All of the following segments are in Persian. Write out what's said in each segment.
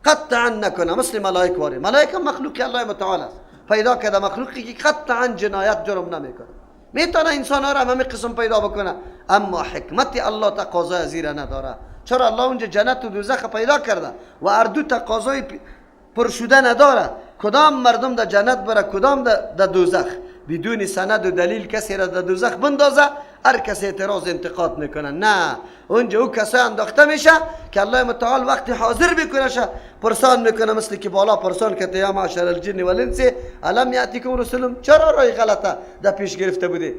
قطعا نکنه مثل ملائک واره. ملائک مخلوق الله متعال است، پیدا کرده مخلوقی که قطعا جنایت جرم نمیکنه. میتونه انسان ها را همه قسم پیدا بکنه، اما حکمت الله تقاضای زیر نداره. چرا الله اونجا جنت و دوزخ پیدا کرده و هر دو تقاضای پرشوده نداره. کدام مردم در جنت بره، کدام در دوزخ. بدون سند و دلیل کسی را در دوزخ بندازه، هر کسی اعتراض انتقاد میکنه. نه، اونجا او کسای انداخته میشه که الله متعال وقتی حاضر بکنه پرسان میکنه، مثل که بالا پرسان که یا معشر الجن والانس الم یاتیکم رسول. چرا رای غلطه در پیش گرفته بودی؟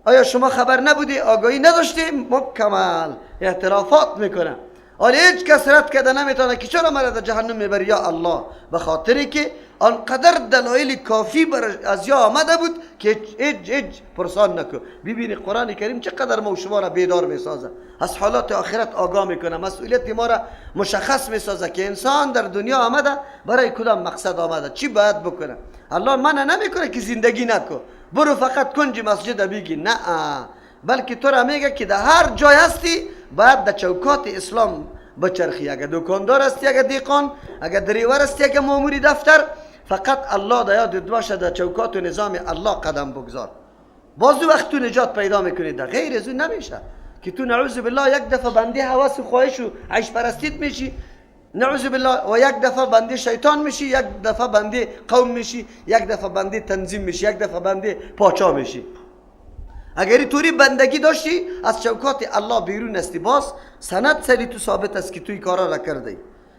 آیا شما خبر نبودی؟ آگاهی نداشتی؟ مکمل اعترافات میکنه. ولی هیچ کس رد کرده نمیتونه که چرا مرا در جهنم میبری یا الله، به خاطری که آنقدر دلایل کافی از یا آمده بود که هیچ پرسان نکن. ببینی قرآن کریم چقدر ما و شما را بیدار میسازه، از حالات آخرت آگاه میکنه، مسئولیت ما را مشخص میسازه که انسان در دنیا آمده برای کدام مقصد آمده، چی باید بکنه. الله منع نمیکنه که زندگی نکن، برو فقط کنج مسجد بگی، نه، بلکه تو را میگه که در هر جای هستی باید در چوکات اسلام بچرخی. اگر دکاندار هستی، اگر دیقان، اگر دریور هستی، اگر ماموری دفتر، فقط الله در یادت باشه در چوکات و نظام الله قدم بگذار. بازو وقت تو نجات پیدا میکنی، در غیر از اون نمیشه که تو نعوذ بالله یک دفعه بنده هوس و خواهش و عیش پرستیت میشی، نعوذ بالله، و یک دفعه بنده شیطان میشی، یک دفعه بنده قوم میشی، یک دفعه بنده تنظیم میشی، یک دفعه بنده پاچا میشی. اگری توری بندگی داشتی از چوکات الله بیرون استی، باز سند سری تو ثابت است که توی کارا را کردی.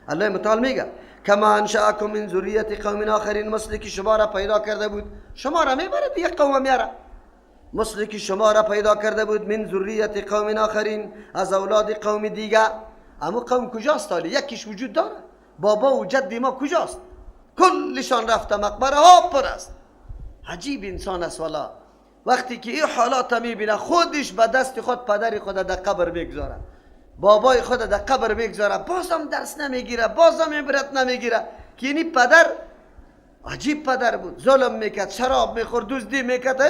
الله متعال میگه کما انشأکم من ذریت قوم آخرین، مثل که شما را پیدا کرده بود، شما را میبره یک قوم میاره، مثل که شما را پیدا کرده بود من ذریت قوم آخرین، از اولاد قوم دیگه. اما قوم کجاست؟ حالی یکیش وجود داره؟ بابا و جدی ما کجاست؟ کلشان رفته مقبره ها پر است. عجیب انسان است والا، وقتی که این حالات میبینه خودش به دست خود پدر خود در قبر بگذاره، بابای خود در قبر بگذاره، بازم درس نمیگیره، بازم عبرت نمیگیره که اینی پدر عجیب پدر بود، ظلم میکرد، شراب میخورد، دزدی میکرد،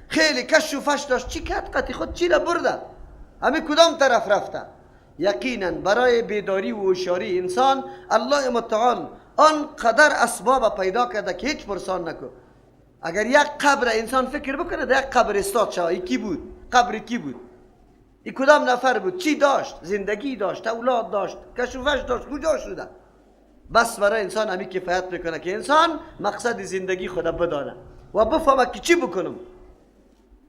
خیلی کش و فش داشت. چی کرد؟ قطی خود چی را برده؟ همه کدام طرف رفته؟ یقینا برای بیداری و هوشیاری انسان الله متعال آنقدر اسباب پیدا کرده که هیچ پرسان نکن. اگر یک قبر انسان فکر بکنه در یک قبر استاد شد، ای کی بود؟ قبر کی بود؟ ای کدام نفر بود؟ چی داشت؟ زندگی داشت، اولاد داشت، کشوفش داشت، کجا شده؟ بس برای انسان همین کفایت میکنه که انسان مقصد زندگی خدا بدانه و بفهمه که چی بکنم،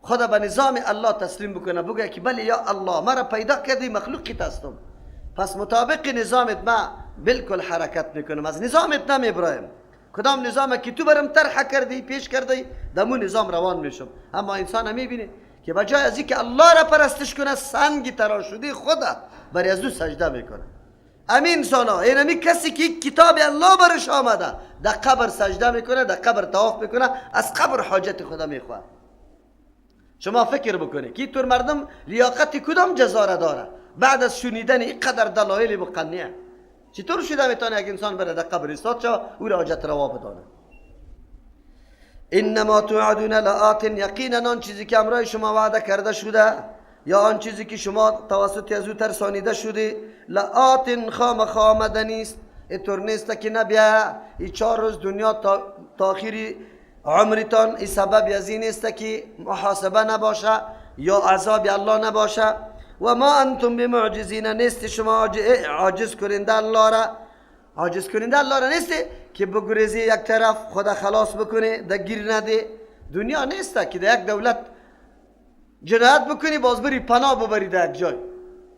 خدا به نظام الله تسلیم بکنه، بگه که بله یا الله مرا پیدا کردی، مخلوقی هستم، پس مطابق نظامت ما بالکل حرکت میکنم، از نظامت نمیبرایم. کدام نظامی که تو برم طرح کردی، پیش کردی، دمون نظام روان میشم. اما انسان میبینی که بجای از اینکه الله را پرستش کنه، سنگ تراشیده خدا برای از او سجده میکنه. امین انسانا، اینمی کسی که کتاب الله برش آمده در قبر سجده میکنه، در قبر طواف میکنه، از قبر حاجت خدا میخواد. شما فکر بکنید که طور مردم لیاقت کدام جزا را داره بعد از شنیدن اینقدر دلایل مقنعه؟ چطور شده میتونه یک انسان بره در قبر ایستاد شه او را حاجت روا بدانه؟ انما توعدون لآت، یقینا آن چیزی که امرای شما وعده کرده شده یا آن چیزی که شما توسط از او ترسانیده شده، لآت خامخا آمدنی است. اینطور نیست که نبیه این 4 روز دنیا تا آخری عمرتان، این سبب از این است که محاسبه نباشه یا عذاب الله نباشه. و ما انتم بمعجزین، نیست شما عاجز کننده الله را، عاجز کننده الله را نیست که بگریزی یک طرف خدا خلاص بکنه، در گیر نده. دنیا نیست که در یک دولت جنایت بکنی باز بری پناه ببری در یک جای،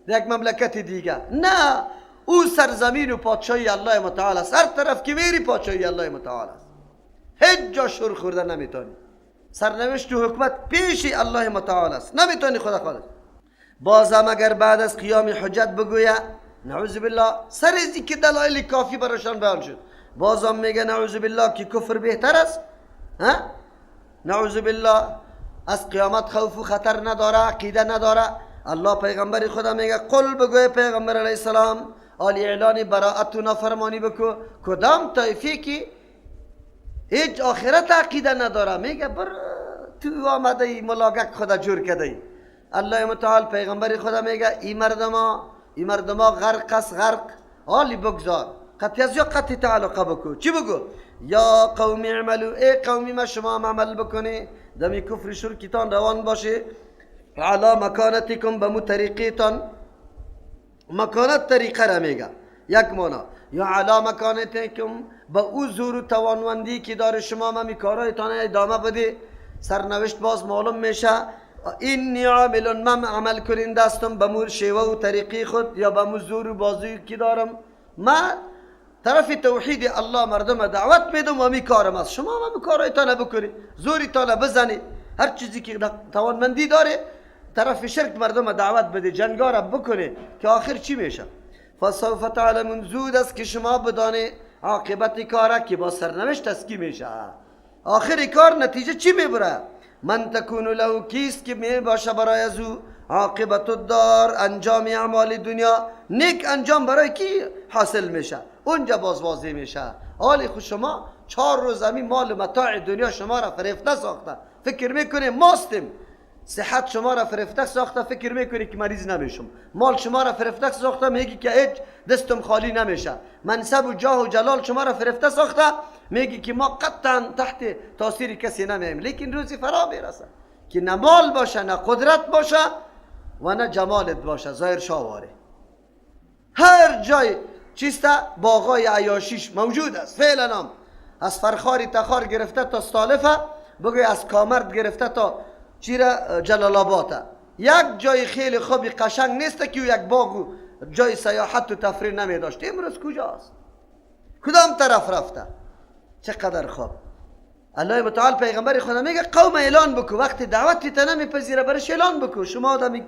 در یک مملکت دیگه. نه، او سرزمین و پادشاهی الله متعال است، هر طرف که میری پادشاهی الله متعال است، هیچ جا شور خورده نمیتونی. سرنوشت و حکمت پیش الله متعال است، نمیتونی خدا خالص. بازم اگر بعد از قیام حجت بگویه نعوذ بالله، سر ازی که دلایل کافی براشان بیان شد، بازم میگه نعوذ بالله که کفر بهتر است. نعوذ بالله، از قیامت خوف و خطر نداره، عقیده نداره. الله پیغمبر خدا میگه قل بگوی پیغمبر علیه السلام، آلی اعلان براءت و نافرمانی بکو. کدام طایفی که هیچ آخرت عقیده نداره میگه بر تو آمده ای ملاقات خدا جور کرده ای. الله متعال پیغمبر خدا میگه این مردما غرق است، غرق. حالی بگذار، قطعی از یا قطعی تعلقه بکو. چی بگو؟ یا قومی اعملو، ای قومی ما شما هم عمل بکنی، دمی کفر شرکتان روان باشه، علا مکانتکم بمو طریقیتان. مکانت طریقه را میگه یک مانا، یا علا مکانتکم با او زور و توانمندی که داره شما می کارایتان ادامه بده. سرنوشت باز معلوم میشه. اینی عامل، من عمل کننده هستم به مور شیوه و طریقی خود یا به مور زور و بازوی که دارم. من طرف توحید الله مردم دعوت میدم و می کارم است. شما هم کارایتان بکنی، زوریتان بزنی، هر چیزی که توانمندی داره طرف شرک مردم دعوت بده، جنگا بکنه که آخر چی میشه. فسوف تعلمون، زود است که شما بدانه عاقبت کاره که با سرنوشت است کی میشه، آخر کار نتیجه چی میبره. من تکون له، کیست که می باشه برای ازو عاقبت الدار، انجام اعمال دنیا، نیک انجام برای کی حاصل میشه، اونجا باز واضح میشه. حالی خود شما 4 روز همین مال متاع دنیا شما را فریفته ساخته، فکر میکنه ماستیم. صحت شما را فریفته ساخته، فکر میکنی که مریض نمیشم. مال شما را فریفته ساخته، میگی که هیچ دستم خالی نمیشه. منصب و جاه و جلال شما را فریفته ساخته، میگی که ما قطعا تحت تاثیر کسی نمیم. لیکن روزی فرا میرسه که نه مال باشه، نه قدرت باشه و نه جمالت باشه، ظاهر شاواره. هر جای چیسته باغای عیاشیش موجود است فعلا. هم از فرخاری تخار گرفته تا استالفه، بگوی از کامرد گرفته تا چیره جلال آباده، یک جای خیلی خوبی قشنگ نیست که یک باغ جای سیاحت و تفریح نمی داشت. امروز کجاست؟ کدام طرف رفته؟ چقدر خوب. الله متعال پیغمبر خدا میگه قوم اعلان بکو، وقتی دعوتی تا نمیپذیره برش اعلان بکو. شما آدمی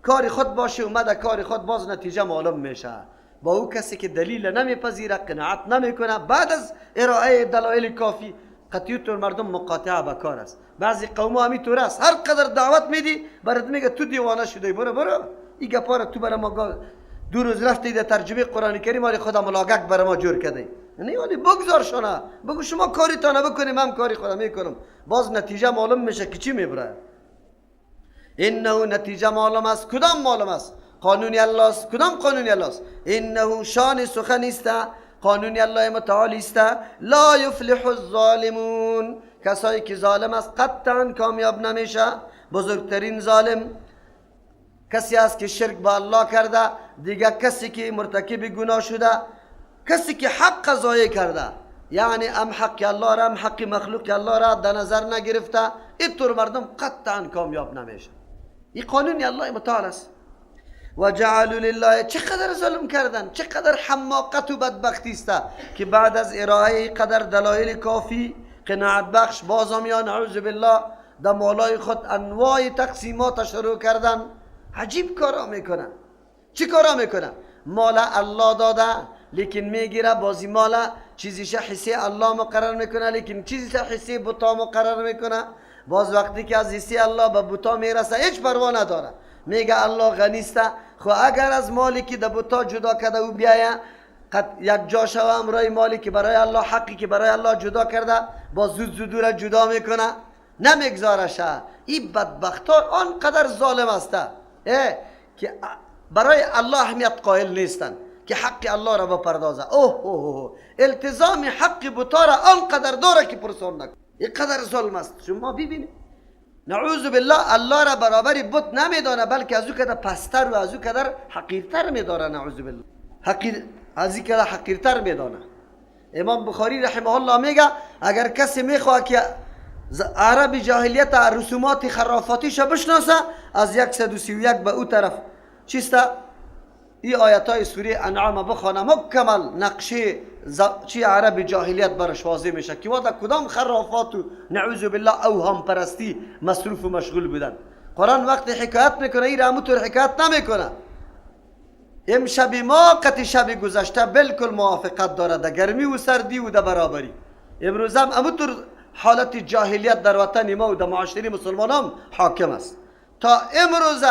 کاری خود باشه، اومده کاری خود، باز نتیجه معلوم میشه. با او کسی که دلیل نمیپذیره، قناعت نمیکنه، بعد از ارائه دلایل کافی قطعیت مردم مقاطعه بکار است. بعضی قوم همین طور است، هر قدر دعوت میدی برات میگه تو دیوانه شده، برو این گپا را تو برای ما 2 روز رفتی در ترجمه قرآن کریم مال خدا ملاقات برای ما جور کرده. نه ولی بگذار شونه، بگو شما کاریتان بکنیم، من کاری خودم میکنم، باز نتیجه معلوم میشه که چی میبره. انه نتیجه معلوم است. کدام معلوم است؟ قانون الله است. کدام قانون الله است؟ انه شان سخن است، قانون الله متعال است. لا یفلح الظالمون، کسایی که ظالم است قطعا کامیاب نمیشه. بزرگترین ظالم کسی است که شرک با الله کرده، دیگه کسی که مرتکب گناه شده، کسی که حق ضایع کرده، یعنی ام حق الله را ام حق مخلوق الله را در نظر نگرفته، اینطور مردم قطعا کامیاب نمیشه. این قانون الله متعال است. و جعلوا لله، چقدر ظلم کردن، چقدر حماقت و بدبختی است که بعد از ارائه قدر دلایل کافی قناعت بخش بازامیان نعوذ بالله در مالای خود انواع تقسیمات شروع کردن. عجیب کارا میکنن. چی کارا میکنن؟ مال الله داده لیکن میگیره، بازی مال چیزیش حصه الله مقرر میکنه لیکن چیزیش حصه بوتا مقرر میکنه. باز وقتی که از حصه الله به بوتا میرسه هیچ پروا نداره، میگه الله غنی است. خو اگر از مالی که در بوتا جدا کرده او بیایه یک جا شوه امرای مالی که برای الله، حقی که برای الله جدا کرده، باز زود را جدا میکنه، نمیگذارشه. این بدبختار آنقدر ظالم است که برای الله اهمیت قائل نیستن که حق الله را بپردازه. التزام حق بوتا را آنقدر داره که پرسان نکن. اینقدر ظلم است. شما ببینید نعوذ بالله الله را برابری بت نمیدانه، بلکه از او کده پستر و از او کده حقیرتر میداره. نعوذ بالله از این کده حقیرتر میدانه. امام بخاری رحمه الله میگه اگر کسی میخواه که عرب جاهلیت رسومات خرافاتیش بشناسه، از 131 به او طرف چیسته این آیت های سوره انعام بخوانه، مکمل نقشه چی عرب جاهلیت برش واضح میشه که وادا کدام خرافات و نعوذ بالله اوهام پرستی مصروف و مشغول بودن. قرآن وقتی حکایت میکنه این همونطور حکایت نمیکنه. امشب ما قط شب گذشته بالکل موافقت داره در گرمی و سردی و در برابری. امروز هم همونطور حالت جاهلیت در وطن ما و در معاشره مسلمان هم حاکم است. تا امروز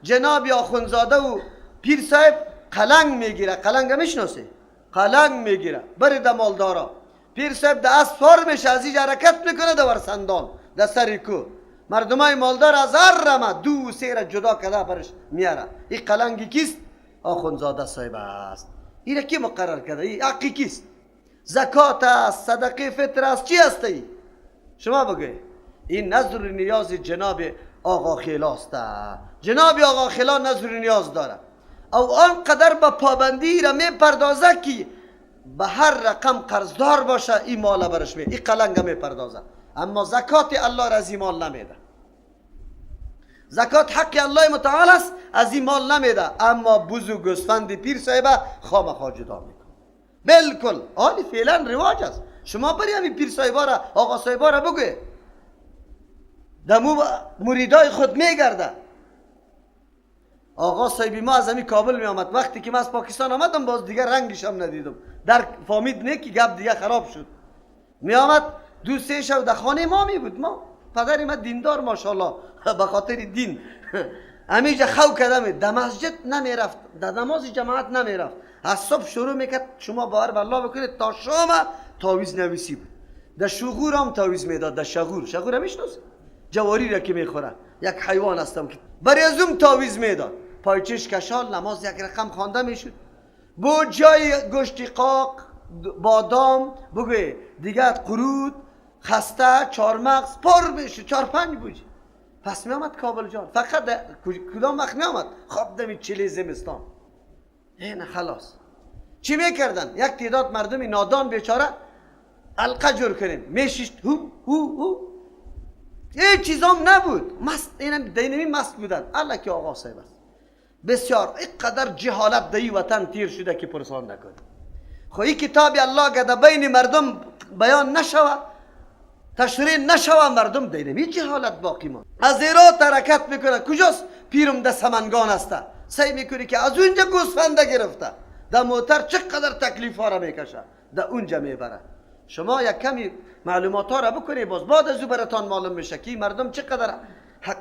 جناب آخوندزاده و پیر صاحب قلنگ میگیره، قلنگ میشناسه؟ قلنگ میگیره بری در مالدارا، پیر صاحب در اسفار میشه، از اینجا حرکت میکنه در ورسندان در سری کو، مردمای مالدار از هر رمه 2 و 3 را جدا کرده برش میاره. این قلنگی کیست؟ آخوندزاده صاحب است. این کی مقرر کرده؟ این حقیقی است. زکات است، صدقه فطر است، چی است ای؟ شما بگوید. این نظر نیاز جناب آقا خیلاست. جناب آقا خیلا نظر نیاز داره او آنقدر به پابندی را می پردازه که به هر رقم قرضدار باشه این مال برش می، این قلنگ می پردازه. اما زکات الله را از این مال نمیده. زکات حق الله متعال است، از این مال نمیده. اما بز و گوسفند پیر صاحبه خامخا جدا میکنه. بالکل حالی فعلا رواج است. شما بری همین پیر صاحبه را، آقا صاحبه را بگوی، دمو مریدای خود میگرده. آقا صاحبی ما از همین کابل می آمد، وقتی که من از پاکستان آمدم باز دیگر رنگش هم ندیدم، در فامید نه که گپ دیگه خراب شد. می آمد دو سه شب در خانه ما می بود. ما پدر ما دیندار ماشاءالله به خاطر دین همیشه خو کردم، در مسجد نمی رفت، در نماز جماعت نمی رفت. از صبح شروع میکرد، شما باور به الله بکنید تا شام تعویض نویسی بود. در شغور هم تعویض میداد. در شغور میشناسید؟ جواری را که میخوره، یک حیوان هستم که برای ازم تعویض میداد. پایچش کشال نماز یک رقم خوانده میشد. بو جای گوشت قاق، بادام بگوی دیگه، قرود، خسته، چارمغز پر میشد، 4-5 بوجی. پس میامد کابل جان. فقط کدام وقت میامد؟ خواب دمی چلی زمستان. این خلاص چی میکردن؟ یک تعداد مردمی نادان بیچاره القه جور کنیم میشیشت هو یه چیزام نبود. مست، اینم دینمی مست بودن. الله که آقا صاحب است. بسیار اینقدر جهالت در این وطن تیر شده که پرسان نکنه. خو این کتاب الله که در بین مردم بیان نشوه، تشریح نشوه، مردم دینمی جهالت باقی ماند. از ایران حرکت میکنه. کجاست؟ پیرم در سمنگان است. سعی میکنی که از اونجا گوسفنده گرفته، در موتر چقدر تکلیف ها را میکشه، در اونجا میبره. شما یک کمی معلومات ها را بکنی، باز بعد از او براتان معلوم میشه که مردم چقدر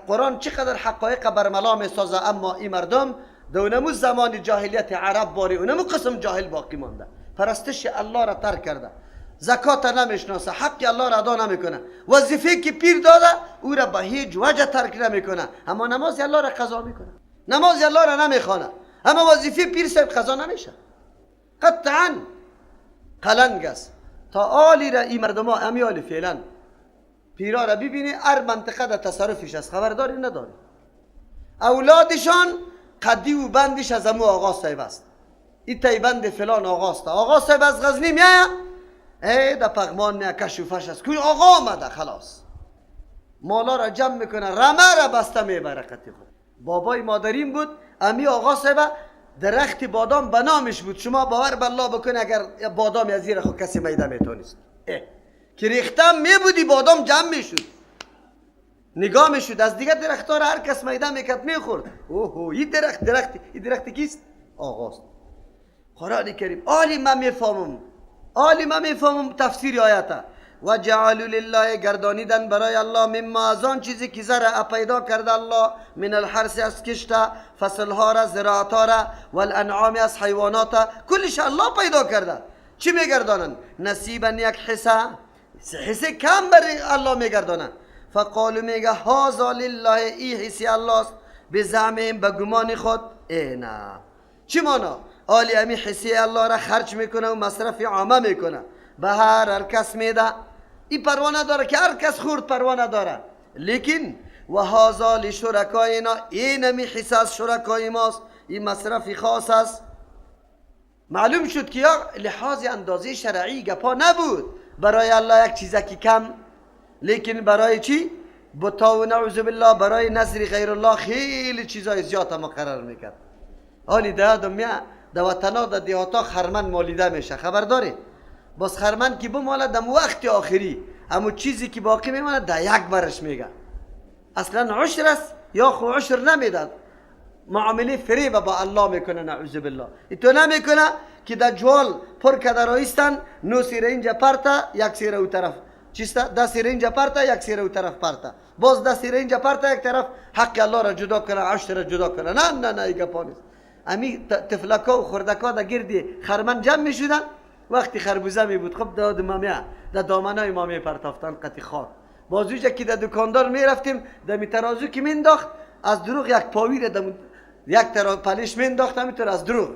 قرآن چقدر حقایق برملا میسازه. اما این مردم دونمو زمان جاهلیت عرب باری اونمو قسم جاهل باقی مانده، پرستش الله را ترک کرده، زکات نمیشناسه، حق الله را ادا نمیکنه، وظیفه که پیر داده او را به هیچ وجه ترک نمیکنه. اما نماز الله را قضا میکنه، نماز الله را نمیخوانه، اما وظیفه پیر صاحب قضا نمیشه. قطعا قلنگ است. تا آلی را این مردم ها امیالی فعلا پیرا را ببینی هر منطقه در تصرفش است، خبرداری نداری. اولادشان قدی و بندش از امو آقا صاحب است. این تایبند فلان آقا است. آقا صاحب از غزنی میایه، ای در پغمان نه کشوفش است، کوی آقا آمده. خلاص مالا را جمع میکنه، رمه را بسته میبره. قطعی خود بابای مادرین بود، امی آقا صاحب درخت بادام به نامش بود. شما باور بالله بکنه اگر بادام از زیر خود کسی میده میتونست که ریختم میبودی بادام جمع میشد، نگاه میشد. از دیگه درختار هر کس میده میکرد میخورد. اوه این درخت کیست؟ آقاست. قرآن کریم عالی من میفهمم تفسیر آیاته. و جعلوا لله گردانیدن برای الله مما از آن چیزی که زرع پیدا کرده الله، من الحرث از کشت، فصلها را، زراعتها را، والانعام از حیوانات، کلش الله پیدا کرده. چی میگردانن؟ نصیبا یک حصه کم برای الله میگردانن. فقالو میگه هذا لله، ای حصه الله است، بزعمهم به گمان خود. نه چی مانا؟ آلی امی حصه الله را خرج میکنه و مصرف عامه میکنه، به هر کس میده. این پروانه داره که هر کس خورد پروانه داره. لیکن و هذا لشرکاینا، این امی حصه از شرکای ماست، این مصرف خاص است. معلوم شد که یا لحاظ اندازه شرعی گپا نبود برای الله یک چیزی که کم، لیکن برای چی؟ بتا و نعوذ بالله برای نظر غیر الله خیلی چیزای زیاد مقرر میکرد. حالی در دنیا در وطنا در دیهاتا خرمن مالیده میشه، خبر داری؟ باز خرمن که بماله در وقت آخری، اما چیزی که باقی میمانه در یک برش میگه. اصلا عشر است یا خو عشر نمیداد، معامله فریب با الله میکنه نعوذ بالله. تو نمیکنه که در جوال پر کده رایستن، 9 سیره اینجا پرتا، 1 سیره او طرف چیستا، 10 سیره اینجا پرتا، 1 سیره او طرف پرتا، باز 10 سیره اینجا پرتا، یک طرف حق الله را جدا کنه، عشر را جدا کنه. نه ایگه پانیست. امی تفلکا و خردکا در گردی خرمن جمع میشودن. وقتی خربوزه می بود خب داد مامیه در دامنای مامیه پرتافتن قطی خار. بازوجه که در دکاندار می رفتیم در می ترازو که می انداخت از دروغ یک پاویر یک طرف پلیش می انداخت همینطور از دروغ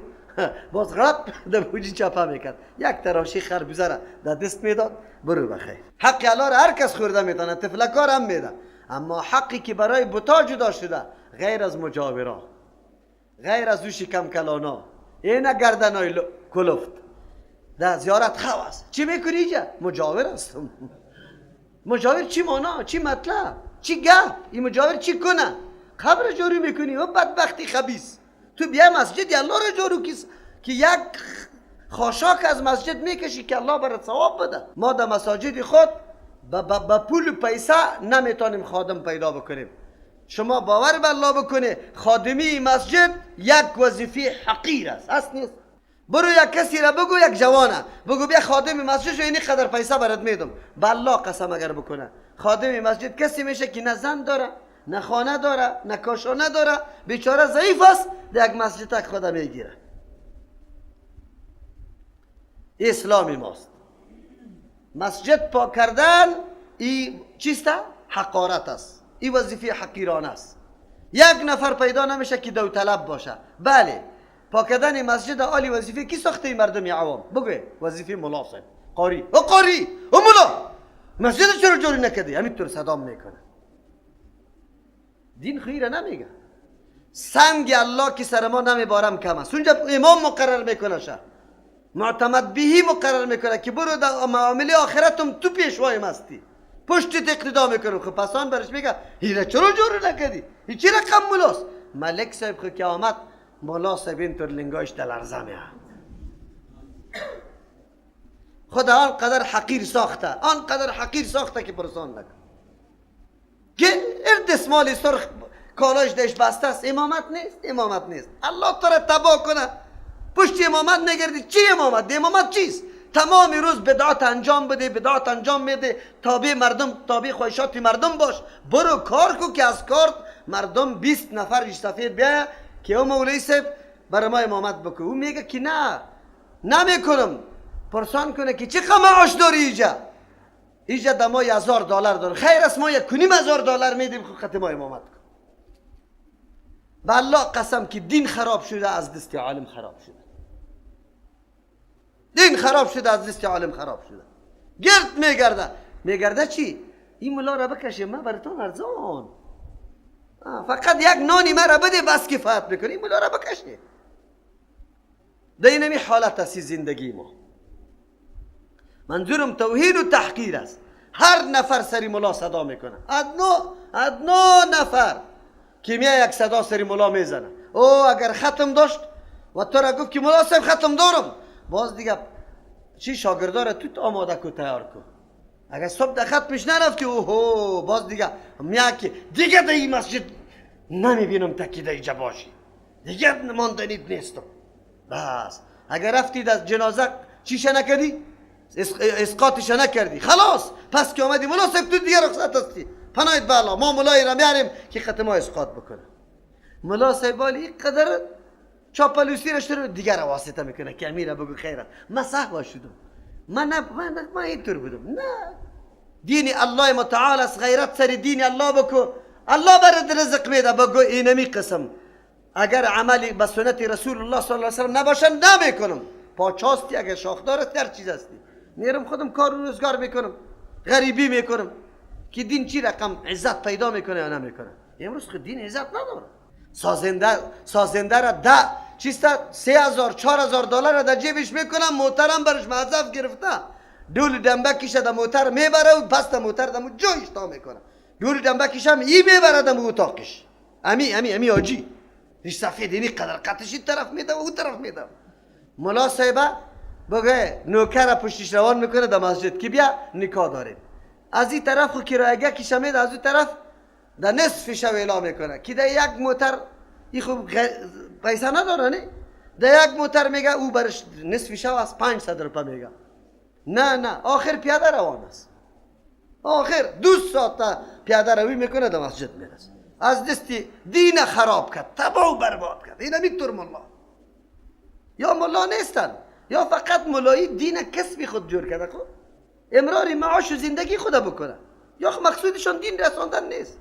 باز غلط در بوجی چپا میکرد. یک تراشی خربوزه را در دست میداد، برو بخیر. حق الله را هر کس خورده میتونه، تفلکار هم میده. اما حقی که برای بتا جدا شده، غیر از مجاورا، غیر از او شکم کلانا، اینه گردنای کلفت در زیارت خواست چی میکنی اینجا؟ مجاور هستم. مجاور چی مانا؟ چی مطلب؟ چی گپ؟ این مجاور چی کنه؟ قبر جارو میکنی و بدبختی خبیث. تو بیا مسجد الله را جارو که یک خاشاک از مسجد میکشی که الله برات ثواب بده. ما در مساجد خود با پول و پیسه نمیتونیم خادم پیدا بکنیم. شما باور به الله بکنه خادمی مسجد یک وظیفه حقیر است نیست. برو یک کسی را بگو، یک جوانه بگو بیا خادم مسجد شو، اینی قدر پیسه برات میدم، بالله قسم اگر بکنه خادم مسجد کسی میشه که نه زن داره، نه خانه داره، نه کاشانه داره، بیچاره ضعیف است، در یک مسجد تک خدا میگیره. اسلامی ماست. مسجد پاک کردن این چیسته؟ حقارت است. این وظیفه حقیرانه است. یک نفر پیدا نمیشه که داوطلب باشه. بله پاک کردن مسجد عالی وظیفه کی ساخته؟ مردم عوام. بگوی وظیفه ملا صاحب، قاری او ملا مسجد چرا جوری نکردی؟ همینطور صدام میکنه. دین خیره نمیگه. سنگ الله که سر ما نمیبارم کم است. اونجا امام مقرر میکنه، شه معتمد بهی مقرر میکنه که برو در معامله آخرتم تو پیشوایم هستی، پشتت اقتدا میکنم. خب پسان برش میگه هیله چرا جور نکردی؟ این چی رقم ملاست؟ ملک صاحب خود که آمد، مولا صاحب اینطور لنگاش دلرزه میاد. خدا آنقدر حقیر ساخته که پرسان نکن که دستمال سرخ کالاش دش بسته است. امامت نیست. الله تو را تباه کنه، پشت امامت نگردی. چی امامت؟ امامت چیست؟ تمام روز بدعات انجام میده، تابع مردم، تابع خواهشات مردم باش. برو کار کو که از کار مردم 20 نفر ریش سفید بیا که او مولوی صاحب برای ما امامت بکن. او میگه که نه نمیکنم. پرسان کنه که چه معاش داری ایجا دما $1000 داره. خیر است ما $1,500 میدیم خط ما امامت کن. والله قسم که دین خراب شده از دست عالم خراب شده. دین خراب شده از دست عالم خراب شده. گرد میگرده چی؟ این ملا را بکشه من براتون ارزان، فقط یک نانی مرا بده بس کفایت میکنه. این ملا را بکشه. در اینمی حالت است زندگی ما. منظورم توحید و تحقیر است. هر نفر سری ملا صدا میکنه، ادنا نفر که میای یک صدا سری ملا میزنه. او اگر ختم داشت و تو را گفت که ملا صاحب ختم دارم، باز دیگه چی شاگردار تو آماده کو، تیار کو. اگر صبح در ختمش نرفتی اوهو باز دیگه میاد که دیگه در این مسجد نمیبینم تکیده ایجا باشی، دیگه ماندنید نیستم. بس اگر رفتی در جنازه چیشه نکردی، اسقاطش نکردی، خلاص پس که آمدی ملا صاحب تو دیگه رخصت هستی، پناهت بالا، ما ملای را میاریم که ختمه اسقاط بکنه. ملا صاحب والی قدر چاپلوسی را شروع دیگر واسطه میکنه که امیره بگو خیره من صحبه شدم، من اینطور بودم. نه، دین الله متعال است. غیرت سر دین الله بکو، الله برات رزق میده. بگو اینمی قسم اگر عملی به سنت رسول الله صلی الله علیه و سلم نباشه نمیکنم. پاچاستی اگر شاخدار است هر چیز هستی، میرم خودم کار و روزگار میکنم، غریبی میکنم که دین چی رقم عزت پیدا میکنه یا نمیکنه. امروز خود دین عزت نداره. سازنده را چیستا $3,000-4,000 را در جیبش میکنم، محترم برش معذف گرفته، دول دنبکیش در موتر میبره و پس در موتر در جایش تا میکنه. دول دنبکیش هم ای میبره در اتاقش. امی آجی ریش سفید اینی قدر قطش این طرف میده و اون طرف میده. ملا صاحبه بگه نوکر پشتش روان میکنه در مسجد که بیا نکاح داریم. از این طرف خو کرایگه کشم میده، از اون طرف در نصف شو اعلام میکنه که در یک موتر این خوب پیسه نداره نه، در یک موتر میگه او برش نصف شو از 500 روپه میگه. نه آخر پیاده روان است. آخر 2 ساعت پیاده روی میکنه در مسجد میرسه. از دستی دین خراب کرد، تباه و برباد کرد. این همیتور ملا یا ملا نیستن یا فقط ملایی دین کسبی خود جور کرده، خود امرار معاش و زندگی خود بکنه، یا مقصودشان دین رساندن نیست.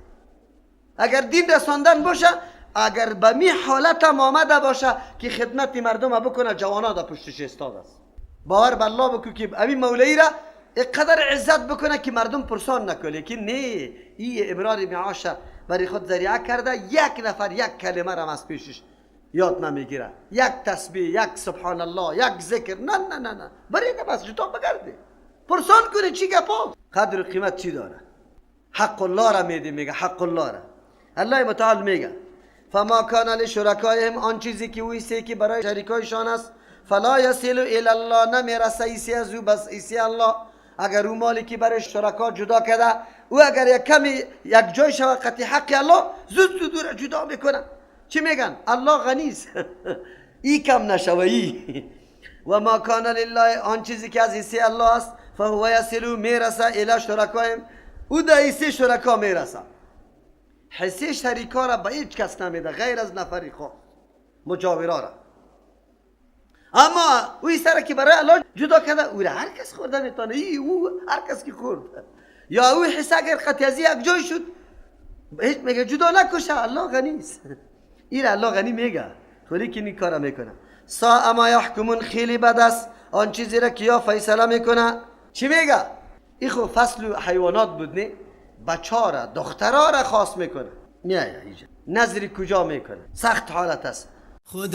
اگر دین رساندن باشه اگر به می حالت هم آمده باشه که خدمت مردم بکنه، جوانا دا پشتش استاد است. باور به الله بکو که همین مولایی را اینقدر عزت بکنه که مردم پرسان نکنه، لیکن نه، این امرار معاش برای خود ذریعه کرده، یک نفر یک کلمه را از پیشش یاد نمیگیره، یک تسبیح، یک سبحان الله، یک ذکر، نه نه نه نه، برای نه بس جدا بگرده، پرسان کنه چی گپا، قدر و قیمت چی داره. حق الله را میده، میگه حق الله را. الله متعال میگه فما کان لشرکائهم، آن چیزی که ویسه که برای شریکایشان است، فلا یصل الی الله، نمیرسه ایسی از او بس ایسی الله. اگر او مالی که برای شرکا جدا کرده، او اگر یک کمی یک جای شود قطع حق الله، زود دور جدا میکنه. چی میگن؟ الله غنی است ای کم نشوه ای. و ما کان لله، آن چیزی که از ایسی الله است، فهو یصل، میرسه الی شرکائهم، او در ایسی شرکا میرسه. حسی شریکا را به هیچ کس نمیده غیر از نفری خاص، مجاورا را. اما اوی سر که برای الله جدا کرده، او را هر کس خورده میتونه، او هر کس که خورد، یا او حصه اگر قطع از یک جای شد هیچ میگه جدا نکشه، الله غنی است. این را الله غنی میگه، ولی که این کارا میکنه. ساء ما یحکمون، خیلی بد است آن چیزی را که یا فیصله میکنه. چی میگه؟ این خب فصل حیوانات بود، نه؟ بچه را دخترها را خاص میکنه. نه نظری کجا میکنه؟ سخت حالت است.